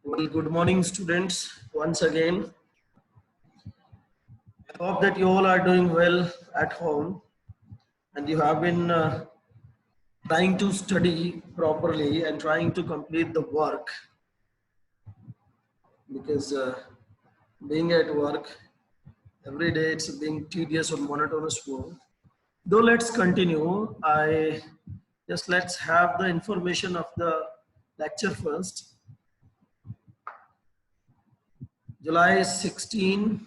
Well, good morning, students. Once again, I hope that you all are doing well at home and you have been trying to study properly and trying to complete the work because being at work every day it's being tedious or monotonous work. Though let's continue. Let's have the information of the lecture first. July 16.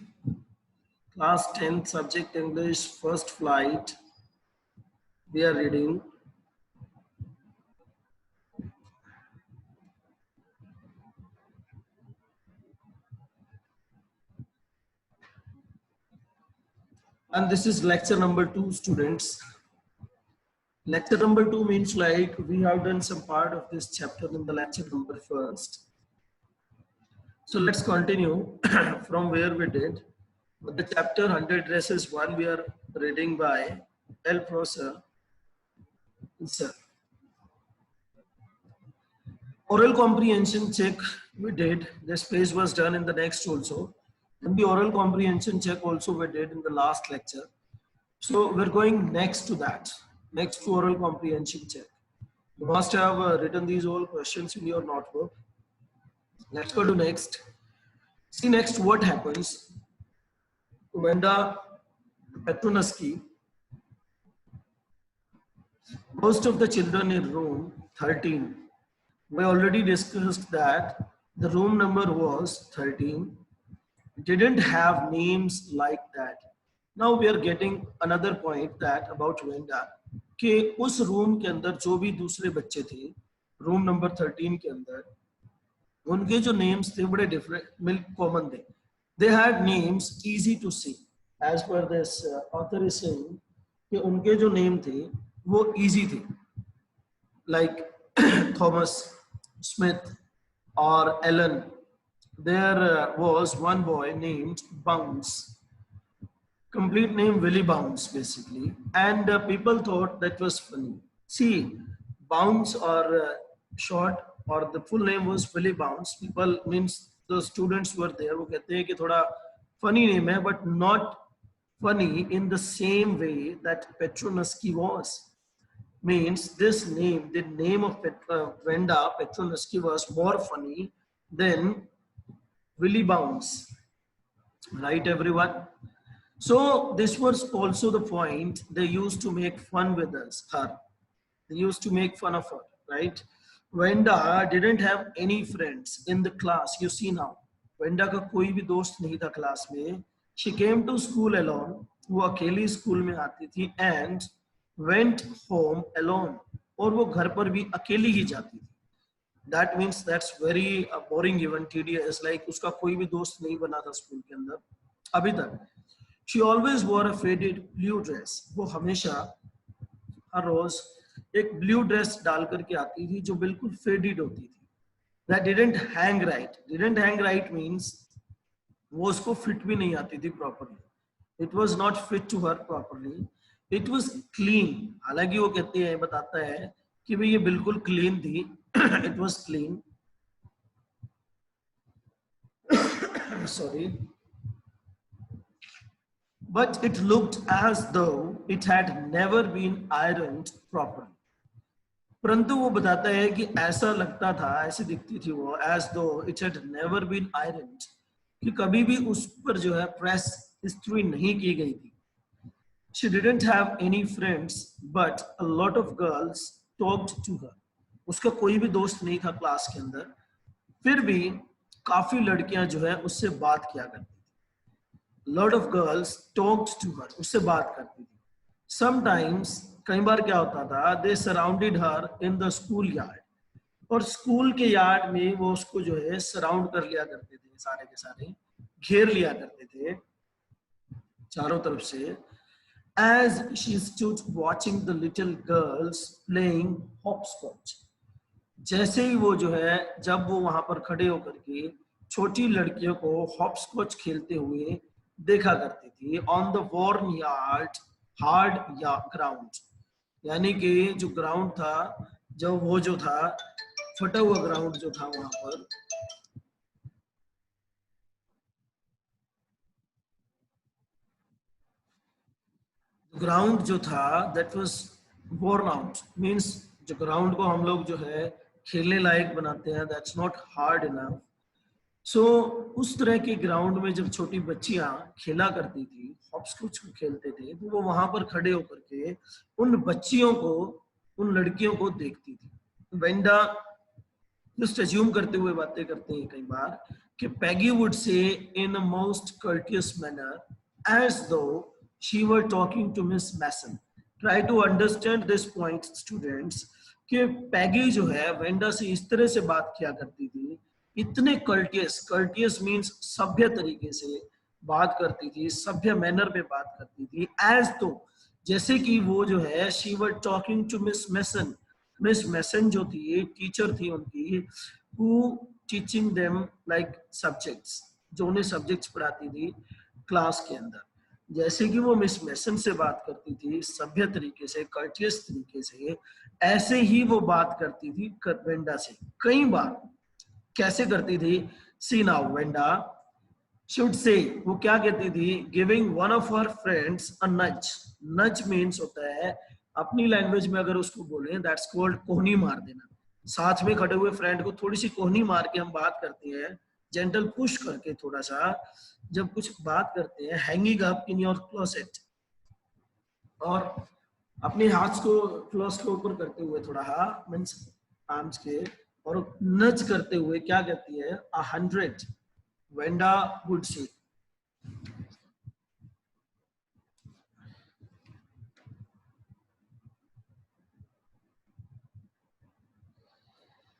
Class 10, subject English, first flight. We are reading. And this is lecture number 2, students. Lecture number 2 means like we have done some part of this chapter in the lecture number 1. So let's continue from where we did. The chapter 100 dresses 1 we are reading by El Professor. Sir. Oral comprehension check we did. This page was done in the next also. And the oral comprehension check also we did in the last lecture. So we're going next to that, next to oral comprehension check. You must have written these all questions in your notebook. Let's go to next. See next what happens. Wanda Petrunaski, most of the children in room 13. We already discussed that the room number was 13. Didn't have names like that. Now we are getting another point that about Wanda कि उस room के अंदर जो भी दूसरे बच्चे थे room number 13 के अंदर उनके जो नेम्स थे बड़े डिफरेंट कॉमन थे. They had names easy to see. As per this author is saying कि उनके जो नेम थे वो easy थे. Like Thomas, Smith or Ellen. There was one boy named Bounce. Complete name Willie Bounce basically, and people thought that was funny. See, Bounce or short or the full name was Willie Bounce. People means the students were there. वो कहते हैं कि थोड़ा funny name है, but not funny in the same way that Petrunaski was. Means this name, the name of Wanda Petrunaski was more funny than Willie Bounce. Right, everyone? So this was also the point. They used to make fun with her. They used to make fun of her, right? Wanda didn't have any friends in the class. You see now, Wanda का कोई भी दोस्त नहीं था class में. She came to school alone. वो अकेली school में आती थी and went home alone. और वो घर पर भी अकेली ही जाती थी. That means that's very boring even tedious. Like उसका कोई भी दोस्त नहीं बना था school के अंदर अभी तक. She always wore a faded blue dress. वो हमेशा हर रोज एक blue dress डाल करके आती थी जो बिल्कुल faded होती थी. That didn't hang right. Didn't hang right means वो उसको fit भी नहीं आती थी properly. It was not fit to her properly. It was clean. हालांकि वो कहते हैं बताता है कि भाई ये बिल्कुल clean थी. It was clean. Sorry. But it looked as though it had never been ironed properly. परंतु वो बताता है कि ऐसा लगता था, ऐसी दिखती थी वो as though it had never been ironed, कि कभी भी उस पर जो है प्रेस इस्त्री नहीं की गई थी. She didn't have any friends, but a lot of girls talked to her. उसका कोई भी दोस्त नहीं था क्लास के अंदर, फिर भी काफी लड़कियां जो है उससे बात किया करती. Lot of girls talked to her. उससे बात करती थी. Sometimes कई बार क्या होता था they surrounded her in the school yard. और स्कूल के यार्ड में वो उसको जो है सराउंड कर लिया करते थे. सारे के सारे घेर लिया करते थे चारों तरफ से. As she stood watching the little girls playing hopscotch. जैसे ही वो जो है जब वो वहां पर खड़े होकर के छोटी लड़कियों को हॉपस्कॉच खेलते हुए देखा करती थी. On the worn yard hard ground, यानी कि जो ग्राउंड था, जो वो जो था फटा हुआ ग्राउंड जो था वहां पर ग्राउंड जो था that was worn out, means जो ग्राउंड को हम लोग जो है खेलने लायक बनाते हैं, दैट्स नॉट हार्ड इनफ। सो उस तरह के ग्राउंड में जब छोटी बच्चियां खेला करती थी, हॉपस्कॉच खेलते थे, तो वो वहां पर खड़े होकर के उन बच्चियों को, उन लड़कियों को देखती थी। वेंडा जस्ट अज्यूम करते हुए बातें करते हैं कई बार कि Peggy would say in a most courteous manner as though she were talking to Miss Mason. Try to understand this point students, कि पैगी जो है वेंडा से इस तरह से बात किया करती थी, इतने कर्टियस, कर्टियस मीन्स सभ्य तरीके से बात करती थी, सभ्य मैनर पे बात करती थी, एज तो जैसे कि वो जो है she were talking to Miss Mason. Miss Mason जो थी टीचर थी उनकी, who teaching them like subjects, जो उन्हें सब्जेक्ट्स पढ़ाती थी क्लास के अंदर। जैसे कि वो मिस मैसन से बात करती थी सभ्य तरीके से, कर्टियस तरीके से, ऐसे ही वो बात करती थी वेंडा से कई बार। कैसे करती थी? सी नाउ वेंडा शुड से, वो क्या कहती थी? Giving one of her friends a nudge. Nudge means होता है, अपनी लैंग्वेज में अगर उसको बोले दैट्स कॉल्ड कोहनी मार देना। साथ में खड़े हुए फ्रेंड को थोड़ी सी कोहनी मार के हम बात करते हैं, जेंटल पुश करके थोड़ा सा जब कुछ बात करते हैं। Hanging up in your closet, और अपने हाथ को क्लोज के ऊपर करते हुए थोड़ा मीन्स आर्म्स के, और नच करते हुए क्या कहती है? 100 वेंडा वुड से।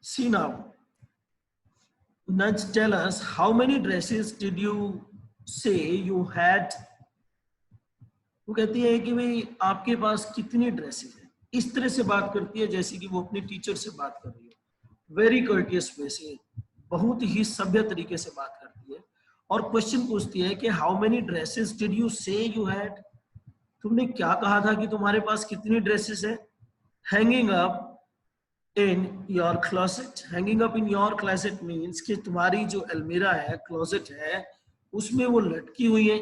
See now, Nudge, tell us how many dresses did you say you had? वो कहती है कि भाई आपके पास कितनी ड्रेसेस हैं। इस तरह से बात करती है जैसे कि वो अपने टीचर से बात कर रही है, वेरी कर्टियस वे से, बहुत ही सभ्य तरीके से बात करती है। और क्वेश्चन पूछती है कि how many dresses did you से यू हैड? तुमने क्या कहा था कि तुम्हारे पास कितनी ड्रेसेस है? Hanging up in your closet. Hanging up in your closet means कि तुम्हारी जो अलमीरा है, क्लोसेट है, उसमें वो लटकी हुई है,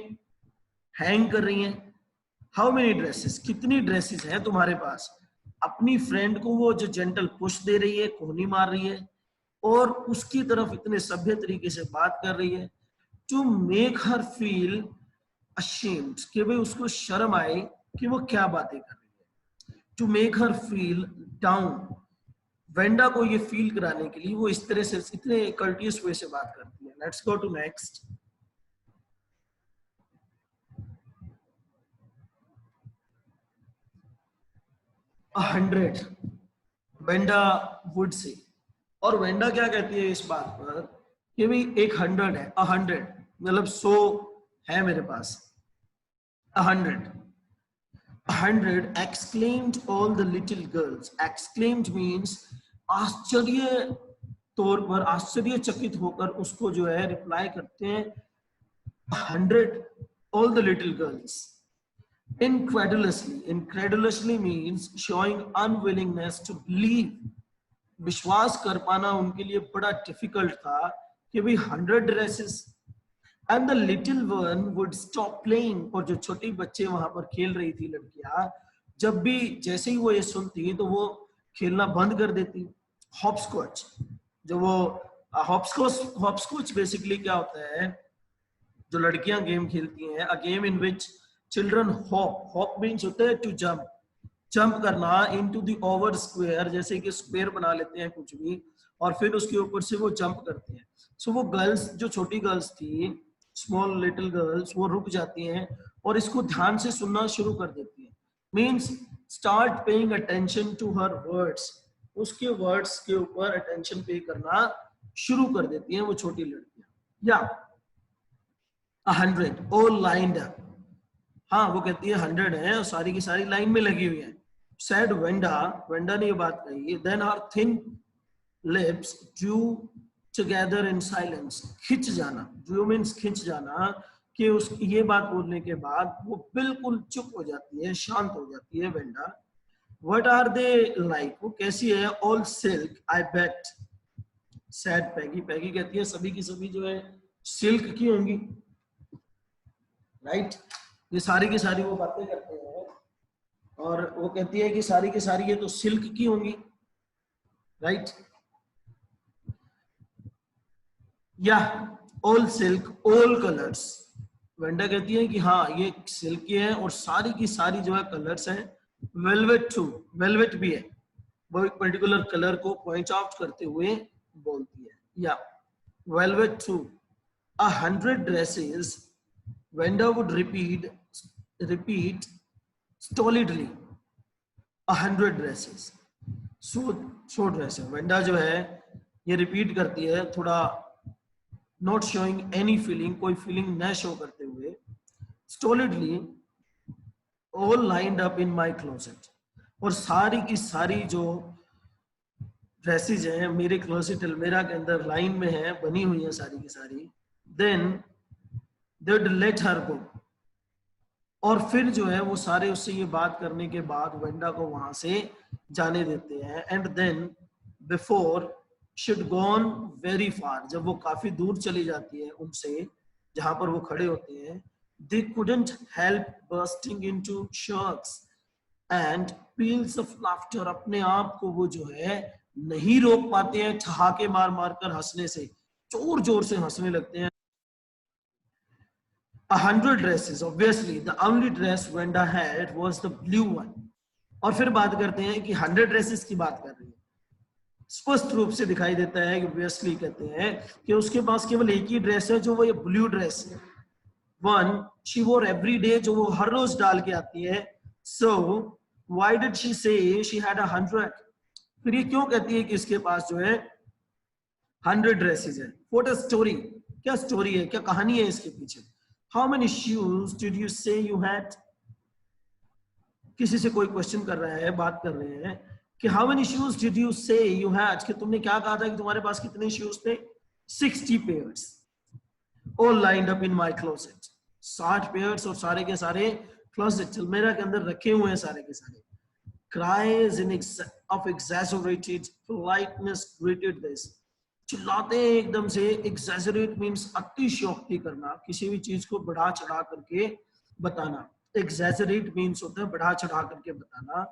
हैंग कर रही हैं। हाउ मेनी ड्रेसेस, कितनी ड्रेसेस हैं तुम्हारे पास? अपनी फ्रेंड को वो जो जेंटल पुश दे रही है, कोहनी मार रही है, और उसकी तरफ इतने सभ्य तरीके से बात कर रही है, to make her feel ashamed, कि भाई उसको शर्म आए कि वो क्या बातें कर रही है। To make her feel down, Wanda को ये फील कराने के लिए वो इस तरह से इतने कर्टियस वे से बात करती है। Let's go to next. 100 Wanda would say. और वेंडा क्या कहती है इस बात पर कि भाई एक 100 है, 100 मतलब 100 है मेरे पास, 100। 100 exclaimed all the little girls। exclaimed means आश्चर्य तौर पर, आश्चर्यचकित होकर उसको जो है रिप्लाई करते हैं 100 all the little girls। incredulously, incredulously means showing unwillingness to believe। विश्वास कर पाना उनके लिए बड़ा डिफिकल्ट था कि भाई 100 dresses. And the little one would stop playing. और जो छोटी बच्चे वहां पर खेल रही थी लड़कियां, जब भी जैसे ही वो ये सुनती तो वो खेलना बंद कर देती। हॉपस्कॉच, जो वो हॉपस्कॉच बेसिकली क्या होता है, जो लड़कियां गेम खेलती हैं, a game in which children hop. Hop means होता है टू जंप, जंप करना इनटू द ओवर स्क्वायर, जैसे कि स्क्वायर बना लेते हैं कुछ भी और फिर उसके ऊपर से वो जंप करते हैं। सो वो गर्ल्स, जो छोटी गर्ल्स थी, स्मॉल लिटिल गर्ल्स, वो रुक जाती हैं और इसको ध्यान से सुनना शुरू कर देती हैं। Means start paying attention to her words, उसके वर्ड्स के ऊपर अटेंशन पे करना शुरू कर देती हैं वो छोटी लड़कियां। या 100 ऑल लाइंड अप। हाँ, वो कहती है 100 है और सारी की सारी लाइन में लगी हुई है। Said वेंडा, वेंडा ने ये बात कही। Then her thin lips drew together in silence। खिंच जाना, drew means खिंच जाना, कि उस ये बात बोलने के बाद वो बिल्कुल चुप हो जाती है, शांत हो जाती है Wanda. What are they like? वो कैसी है? All silk, I bet। Said Peggy। Peggy कहती है सभी की सभी जो है सिल्क की होंगी, राइट? ये सारी की सारी वो बातें करते हैं और वो कहती है कि सारी की सारी ये तो सिल्क की होंगी, राइट? या all silk all colours. Wanda कहती है कि हाँ ये सिल्क की है और सारी की सारी जो है कलर्स हैं। वेलवेट टू, वेलवेट भी है, वो एक पर्टिकुलर कलर को पॉइंट आउट करते हुए बोलती है। या velvet to 100 dresses, Wanda would repeat stolidly 100 dresses. So dress है, वेंडा जो है ये रिपीट करती है थोड़ा नॉट शोइंग एनी फीलिंग, कोई फीलिंग न शो करते हुए। stolidly all lined up in my closet, और सारी की सारी जो ड्रेसेज हैं मेरे क्लोसेट अलमेरा के अंदर लाइन में है, बनी हुई है सारी की सारी। Then they would let her go, और फिर जो है वो सारे उससे ये बात करने के बाद वेंडा को वहां से जाने देते हैं। And then before should gone very far, जब वो काफी दूर चली जाती है उनसे जहां पर वो खड़े होते हैं, they couldn't help bursting into shirts and peels of laughter, अपने आप को वो जो है नहीं रोक पाते हैं, ठहाके मार मार कर हंसने से, जोर जोर से हंसने लगते हैं। 100 dresses, obviously the only dress Wenda had was the blue one। और फिर बात करते हैं कि 100 ड्रेसेस की बात कर रही है, स्पष्ट रूप से दिखाई देता है कि ऑब्वियसली कहते हैं कि उसके पास केवल एक ही ड्रेस है, जो वो ये ब्लू ड्रेस है। वन शी वोर एवरी डे, जो वो हर रोज डाल के आती है। सो व्हाई डिड शी से शी हैड 100? फिर ये क्यों कहती है कि इसके पास जो है 100 ड्रेसेस है? व्हाट अ स्टोरी, क्या स्टोरी है, क्या कहानी है इसके पीछे? How many shoes did you say you had? किसी से कोई क्वेश्चन कर रहा है, बात कर रहे हैं कि how many shoes did you say you had, कि तुमने क्या कहा था कि तुम्हारे पास कितने शूज थे? 60 pairs all lined up in my closet। 60 pairs और सारे के सारे क्लोजेट अलमीरा के अंदर रखे हुए हैं सारे के सारे। Cries of exaggerated politeness greeted this, चिल्लाते हैं एकदम से। एग्जैजरेट मीन्स अतिशयोक्ति करना, किसी भी चीज को बढ़ा चढ़ा करके बताना। एग्जैजरेट मीन्स होता है बढ़ा चढ़ा करके बताना।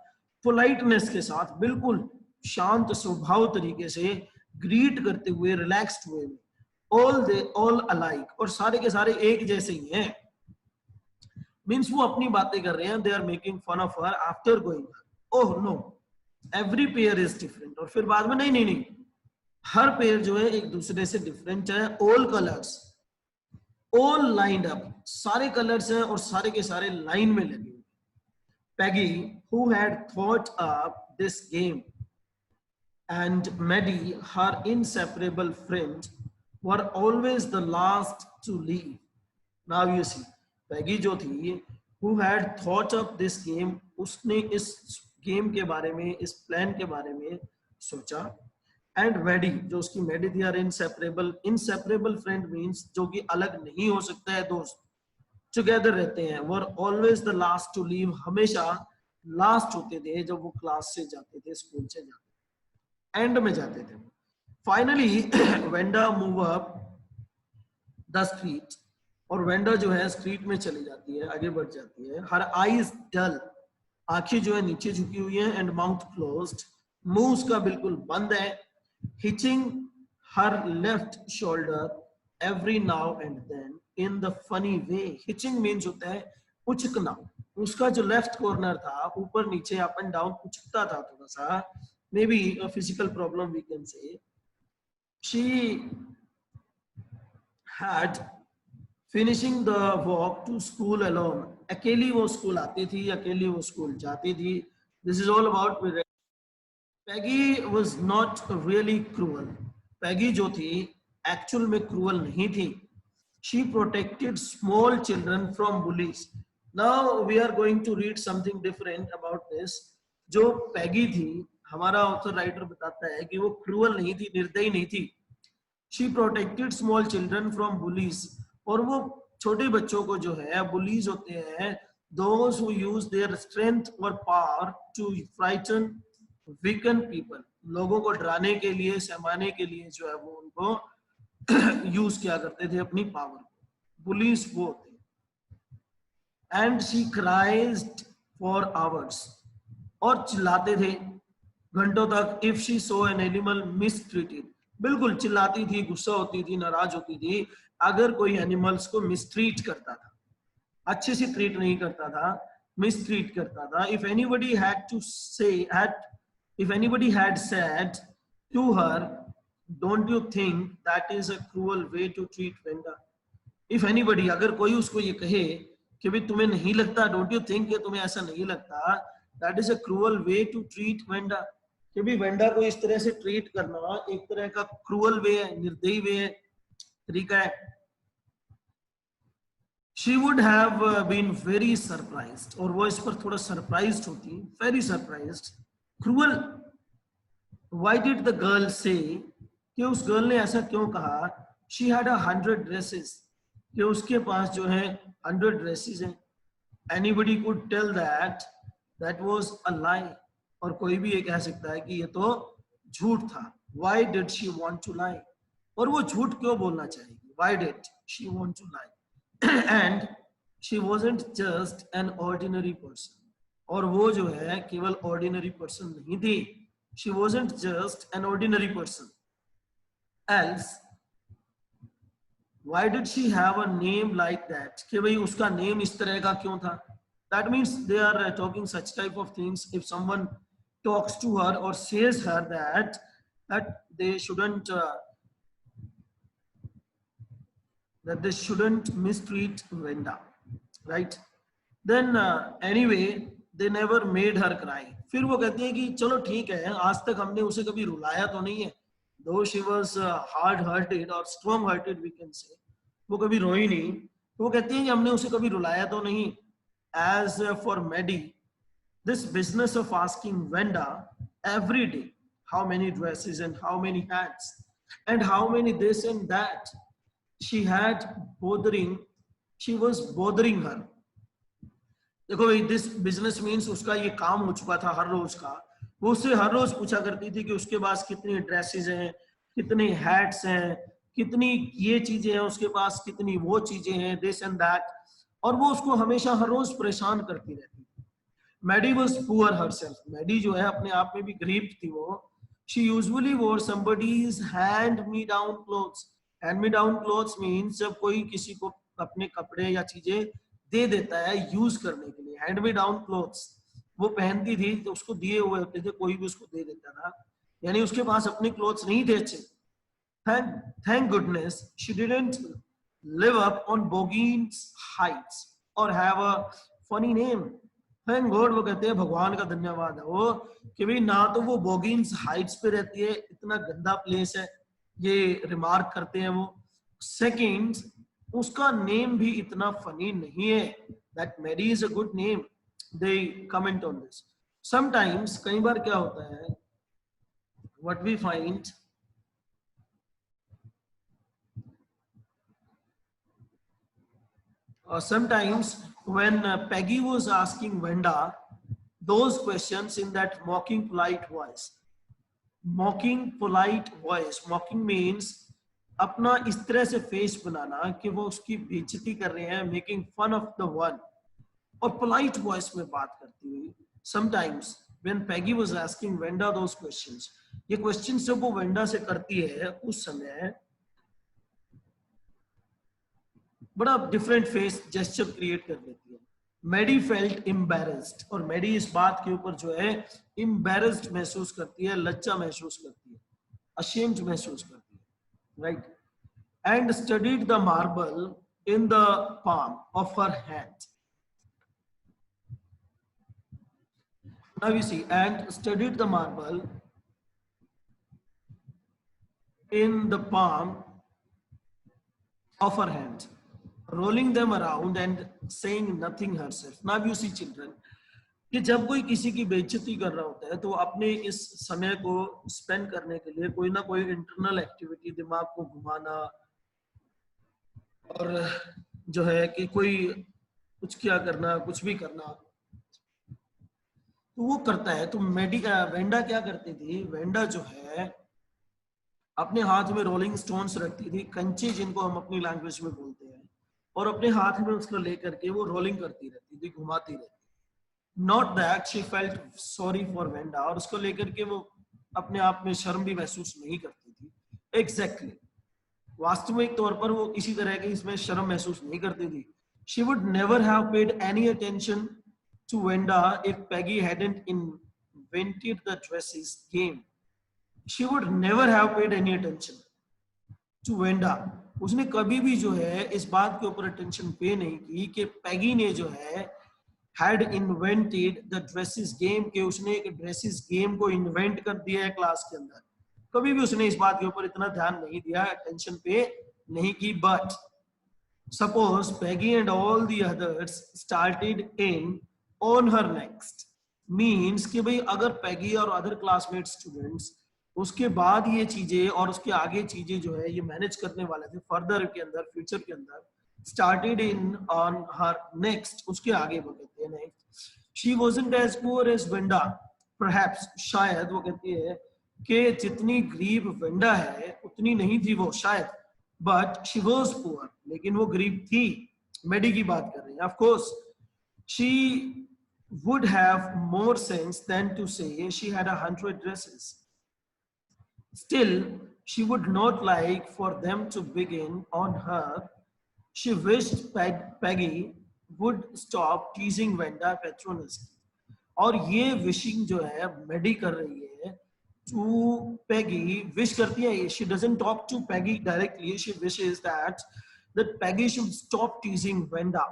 पोलाइटनेस के साथ, बिल्कुल शांत स्वभाव तरीके से ग्रीट करते हुए, रिलैक्स्ड वे में। ऑल अलाइक, और सारे के सारे एक जैसे ही हैं। मीन्स वो अपनी बातें कर रहे हैं। They are making fun of her after going, oh no every pair is different, और फिर बाद में नहीं नहीं नहीं, हर पेयर जो है एक दूसरे से डिफरेंट है। All colours all lined up, सारे कलर्स हैं और सारे के सारे लाइन में लगे हुए। Peggy who had thought up this game and Maddie her inseparable friend were always the last to leave. Now you see, Peggy जो थी, who had thought up this game, उसने इस गेम के बारे में, इस प्लान के बारे में सोचा। एंड मेडी, जो उसकी मेडी थी, are inseparable. Inseparable friend means जो कि अलग नहीं हो सकता है दोस्त, टुगेदर रहते हैं। Were always the last to leave, हमेशा लास्ट होते थे जब वो क्लास से जाते थे, स्कूल से जाते थे, एंड में जाते थे। Finally Wanda move up the street, और वेंडा जो है स्ट्रीट में चली जाती है, आगे बढ़ जाती है। हर आईज डल, आंखें जो है नीचे झुकी हुई है। एंड माउथ क्लोज्ड, मुंह उसका बिल्कुल बंद है। hitching her left shoulder every now and then in the funny way। hitching means होता है उचकना, उसका जो लेफ्ट कॉर्नर था ऊपर नीचे अप एंड डाउन उचकता था थोड़ा सा, may be a physical problem we can say. she had finishing the walk to school alone, अकेली वो स्कूल आती थी, अकेली वो स्कूल जाती थी। this is all about Peggy was not really cruel। Peggy जो थी एक्चुअल में क्रूअल नहीं थी। She protected small children from bullies। Now we are going to read something different about this। जो Peggy थी, हमारा ऑथर राइटर बताता है कि वो क्रूअल नहीं थी, निर्दयी नहीं थी। She protected small children from bullies, और वो छोटे बच्चों को जो है bullies होते हैं, those who use their strength or power to frighten weaken people, लोगों को डराने के लिए, सहमाने के लिए जो है वो उनको यूज किया करते थे अपनी पावर को। पुलिस वो होते हैं। And she cried for hours, और चिल्लाते थे घंटों तक। If she saw an animal mistreated, बिल्कुल चिल्लाती थी, गुस्सा होती थी, नाराज होती थी अगर कोई एनिमल्स को मिसट्रीट करता था, अच्छे से ट्रीट नहीं करता था, मिसट्रीट करता था। इफ एनीबडी हैड टू से if anybody had said to her, don't you think that is a cruel way to treat Venda? If anybody, अगर कोई उसको ये कहे कि भाई तुम्हें नहीं लगता, don't you think, कि तुम्हें ऐसा नहीं लगता, that is a cruel way to treat Venda, कि भाई वेंडा को इस तरह से ट्रीट करना एक तरह का क्रूअल वे है, निर्दयी वे है, तरीका है। She would have been very surprised, और वो इस पर थोड़ा सरप्राइज्ड होती, very surprised, cruel. Why did the girl say, कि उस गर्ल ने ऐसा क्यों कहा? She had 100 dresses, कि उसके पास जो है 100 dresses हैं। Anybody could tell that that was a lie, और कोई भी ये कह सकता है कि ये तो झूठ था। Why did she want to lie? और वो झूठ क्यों बोलना चाहेगी? Why did she want to lie? And she wasn't just an ordinary person, और वो जो है केवल ordinary person नहीं थी। She wasn't just an ordinary person. Else, why did she have a name like that? कि भाई उसका name इस तरह का क्यों था? That means they are talking such type of things. If someone talks to her or says her that they shouldn't mistreat Venda, right? Then anyway, they never made her cry. फिर वो कहती है कि चलो ठीक है, आज तक हमने उसे कभी रुलाया तो नहीं है, though she was hard-hearted or strong-hearted we can say, वो कभी रोई नहीं, तो वो कहती है कि हमने उसे कभी रुलाया तो नहीं। As for Maddie, this business of asking Venda every day how many dresses and how many hats and how many this and that, she was bothering her. देखो भाई, दिस बिजनेस मीन्स उसका ये काम हो चुका था हर रोज का। वो उससे हर रोज पूछा करती थी कि उसके पास कितनी ड्रेसेस हैं, कितने हैट्स हैं, कितनी ये चीजें हैं उसके पास, कितनी वो चीजें हैं, दिस एंड दैट, और वो उसको हमेशा हर रोज परेशान करती रहती थी। Maddie was poor herself, Maddie जो है अपने आप में भी गरीब थी वो। She usually wore somebody's hand me down clothes. Hand me down clothes means जब कोई किसी को अपने कपड़े या चीजें दे देता है यूज करने के लिए। हैंड मी डाउन क्लोथ्स वो पहनती थी तो उसको दिए हुए होते थे, कोई भी उसको दे देता था, यानी उसके पास अपने क्लोथ्स नहीं थे अच्छे। Thank goodness she didn't live up on Bogin's Heights or have a funny name. Thank God, वो कहते हैं भगवान का धन्यवाद है वो कि भाई ना तो वो बोगिन्स हाइट्स पे रहती है, इतना गंदा प्लेस है, ये रिमार्क करते हैं वो। सेकंड, उसका नेम भी इतना फनी नहीं है। That Mary is a good name. They comment on this. Sometimes, कई बार क्या होता है, what we find, sometimes when Peggy was asking Venda those questions in that mocking polite voice. Mocking polite voice, mocking means अपना इस तरह से face बनाना कि वो उसकी बेइज्जती कर रहे हैं, making fun of the one, और पोलाइट वॉइस में बात करती हुई। Sometimes when Peggy was asking Wanda those questions, ये क्वेश्चंस जब वो वेंडा से करती है उस समय बड़ा डिफरेंट फेस जेस्चर क्रिएट कर देती है। मैडी फेल्ट एम्बैरेस्ड, और मैडी इस बात के ऊपर जो है एम्बैरेस्ड महसूस करती है, लज्जा महसूस करती है, अशेम्ड महसूस करती है, right? And studied the marble in the palm of her hand. Now you see, and studied the marble in the palm of her hand, rolling them around and saying nothing herself. Now you see children, कि जब कोई किसी की बेइज्जती कर रहा होता है तो अपने इस समय को स्पेंड करने के लिए कोई ना कोई इंटरनल एक्टिविटी, दिमाग को घुमाना, और जो है कि कोई कुछ क्या करना, कुछ भी करना, तो वो करता है। तो वेंडा क्या करती थी, वेंडा जो है अपने हाथ में रोलिंग स्टोन्स रखती थी, कंचे जिनको हम अपनी लैंग्वेज में बोलते हैं, और अपने हाथ में उसको लेकर के वो रोलिंग करती रहती थी, घुमाती रहती। Not that she felt sorry for Wanda, और उसको लेकर के वो अपने आप में शर्म भी महसूस नहीं करती थी। एग्जैक्टली वास्तविक तौर पर वो इसी तरह की इसमें शर्म महसूस नहीं करती थी। She would never have paid any attention to Wanda if Peggy hadn't invented the dresses game. She would never have paid any attention to Wanda. उसने कभी भी जो है इस बात के ऊपर अटेंशन पे नहीं की कि पैगी ने जो है had invented the dresses game, के उसने एक ड्रेसेस गेम को इन्वेंट कर दिया है क्लास के अंदर। कभी भी उसने इस बात के ऊपर इतना ध्यान नहीं दिया, अटेंशन पे नहीं की। But suppose Peggy and all the others started in on her next, means कि भाई अगर पैगी और अदर क्लासमेट स्टूडेंट्स उसके बाद ये चीजें और उसके आगे चीजें जो है ये मैनेज करने वाले थे फर्दर के अंदर, फ्यूचर के अंदर, started in on her next, उसके आगे वो कहते हैं next, she wasn't as poor as Wanda, perhaps, शायद वो कहती है कि जितनी गरीब वेंडा है उतनी नहीं थी वो शायद, बट शी वाज पुअर, लेकिन वो गरीब थी। मेडी की बात कर रहे हैं। Of course she would have more sense than to say she had 100 dresses. Still, she would not like for them to begin on her. She wished Peggy would stop teasing Venda patronizingly. और ये wishing जो है मेडी कर रही है to Peggy, wish करती है, she doesn't talk to Peggy directly, she wishes that Peggy should stop teasing Venda,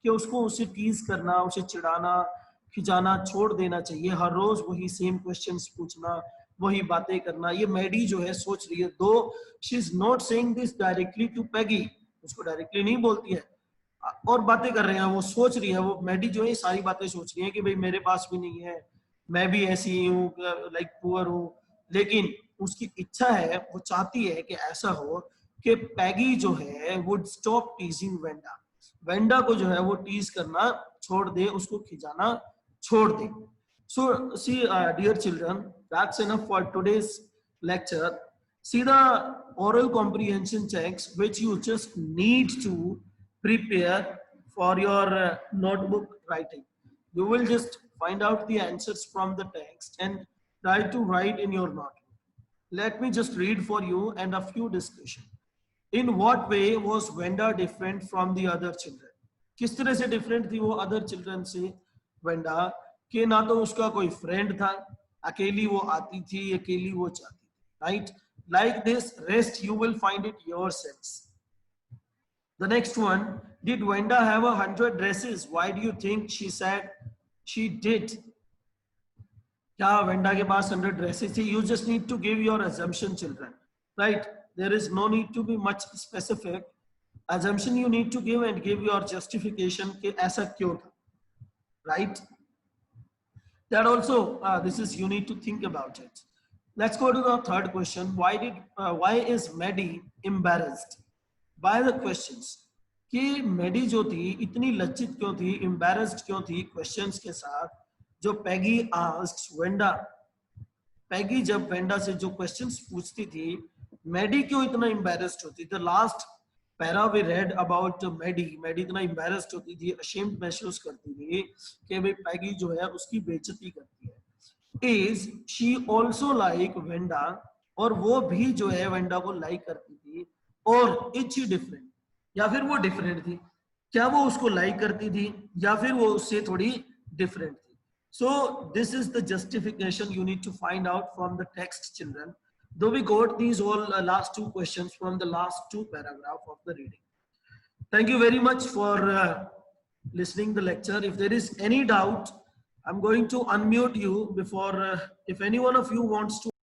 कि उसको उसे टीज करना, उसे चिढ़ाना, खिंचाना छोड़ देना चाहिए। हर रोज वही सेम क्वेश्चंस पूछना, वही बातें करना, ये मेडी जो है सोच रही है। Though she is not saying this directly to Peggy, उसको डायरेक्टली नहीं बोलती है, और बातें कर रहे हैं, वो सोच रही है, वो मेडी जो है सारी बातें सोच रही है कि भाई मेरे पास भी नहीं है, मैं भी ऐसी ही हूँ, लाइक पुअर हूँ, लेकिन उसकी इच्छा है, वो चाहती है कि ऐसा हो कि पैगी जो है वुड स्टॉप टीजिंग वेंडा, वेंडा को जो है वो टीज करना छोड़ दे, उसको खिजाना छोड़ दे। So see, dear children, that's enough for today's lecture. See the oral comprehension checks which you just need to prepare for your notebook writing. You will just find out the answers from the text and try to write in your notebook. Let me just read for you and a few discussion. In what way was Venda different from the other children? किस तरह से different थी वो other children से Venda? कि ना तो उसका कोई फ्रेंड था, अकेली वो आती थी, अकेली वो जाती थी, right? Like this rest you will find it yourselves. The next one, did Wanda have 100 dresses? Why do you think she said she did? क्या वेंडा के पास 100 ड्रेसेस थी? You just need to give your assumption children, right? There is no need to be much specific, assumption you need to give and give your justification कि ऐसा क्यों था, right? That also this is you need to think about it. Let's go to the third question. Why is Maddie embarrassed by the questions? कि Maddie जो थी इतनी लज्जित क्यों थी, embarrassed क्यों थी questions के साथ जो Peggy asked Venda? Peggy जब Venda से जो questions पूछती थी, Maddie क्यों इतना embarrassed होती? The last para we read about Maddie, Maddie इतना embarrassed होती थी, ashamed महसूस करती थी कि भाई पैगी जो है उसकी बेइज्जती करती है। Is she also like Wanda? और वो भी जो है वेंडा को लाइक करती थी, और is she different? या फिर वो डिफरेंट थी? क्या वो उसको लाइक करती थी या फिर वो उससे थोड़ी डिफरेंट थी? So this is the justification you need to find out from the text, children. Though we got these all last two questions from the last two paragraphs of the reading. Thank you very much for listening the lecture. If there is any doubt, I'm going to unmute you before, if any one of you wants to